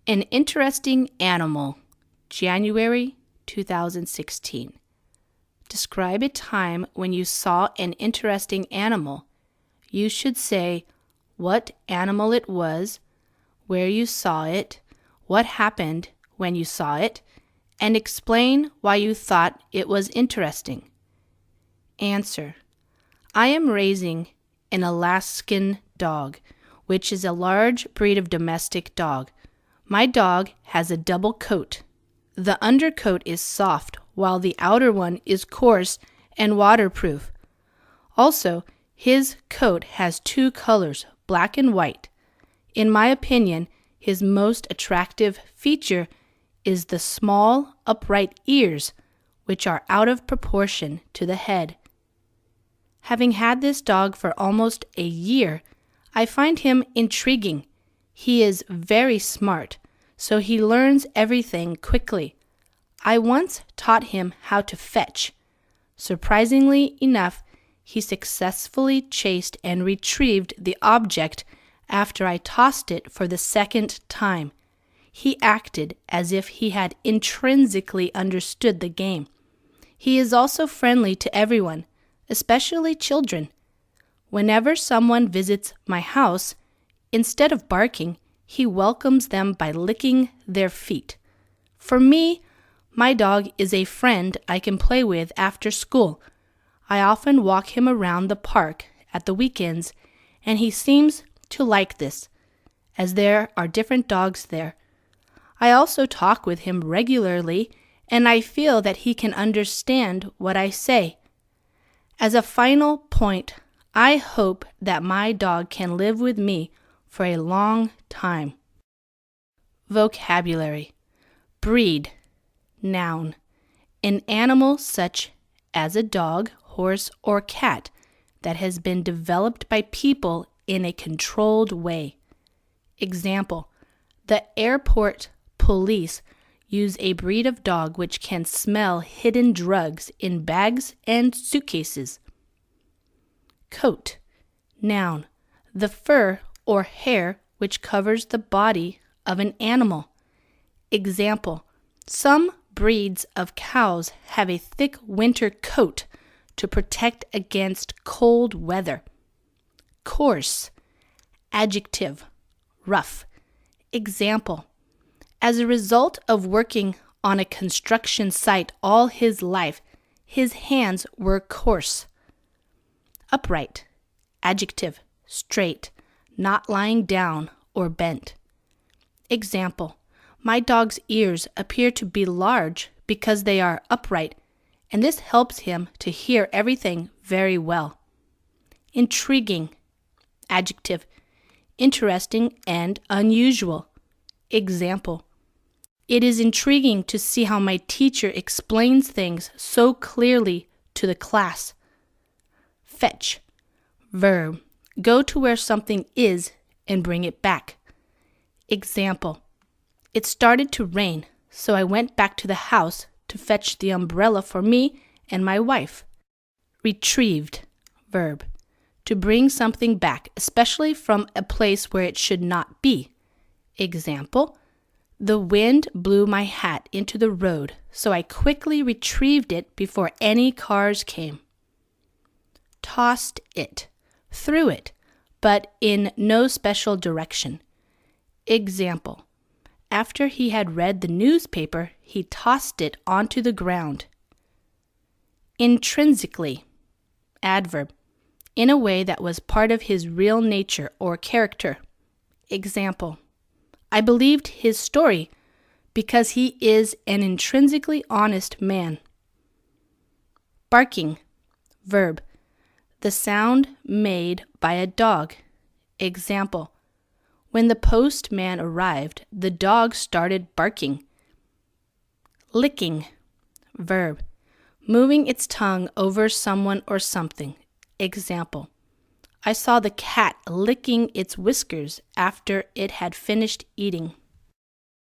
An interesting animal, January 2016. Describe a time when you saw an interesting animal. You should say what animal it was, where you saw it, what happened when you saw it, and explain why you thought it was interesting. Answer: I am raising an Alaskan dog, which is a large breed of domestic dog. My dog has a double coat. The undercoat is soft, while the outer one is coarse and waterproof. Also, his coat has two colors, black and white. In my opinion, his most attractive feature is the small, upright ears, which are out of proportion to the head. Having had this dog for almost a year, I find him intriguing. He is very smart, so he learns everything quickly. I once taught him how to fetch. Surprisingly enough, he successfully chased and retrieved the object after I tossed it for the second time. He acted as if he had intrinsically understood the game. He is also friendly to everyone, especially children. Whenever someone visits my house, instead of barking, he welcomes them by licking their feet. For me, my dog is a friend I can play with after school. I often walk him around the park at the weekends, and he seems to like this, as there are different dogs there. I also talk with him regularly, and I feel that he can understand what I say. As a final point, I hope that my dog can live with me for a long time. Vocabulary: breed, noun, an animal such as a dog, horse, or cat that has been developed by people in a controlled way. Example: the airport police use a breed of dog which can smell hidden drugs in bags and suitcases. Coat, noun, the fur or hair which covers the body of an animal. Example: some breeds of cows have a thick winter coat to protect against cold weather. Coarse, adjective, rough. Example: as a result of working on a construction site all his life, his hands were coarse. Upright, adjective, straight, not lying down or bent. Example: my dog's ears appear to be large because they are upright, and this helps him to hear everything very well. Intriguing, adjective, interesting and unusual. Example: it is intriguing to see how my teacher explains things so clearly to the class. Fetch, verb, go to where something is and bring it back. Example: it started to rain, so I went back to the house to fetch the umbrella for me and my wife. Retrieved, verb, to bring something back, especially from a place where it should not be. Example: the wind blew my hat into the road, so I quickly retrieved it before any cars came. Tossed it, threw it, but in no special direction. Example: after he had read the newspaper, he tossed it onto the ground. Intrinsically, adverb, in a way that was part of his real nature or character. Example: I believed his story because he is an intrinsically honest man. Barking, verb, the sound made by a dog. Example: when the postman arrived, the dog started barking. Licking, verb, moving its tongue over someone or something. Example: I saw the cat licking its whiskers after it had finished eating.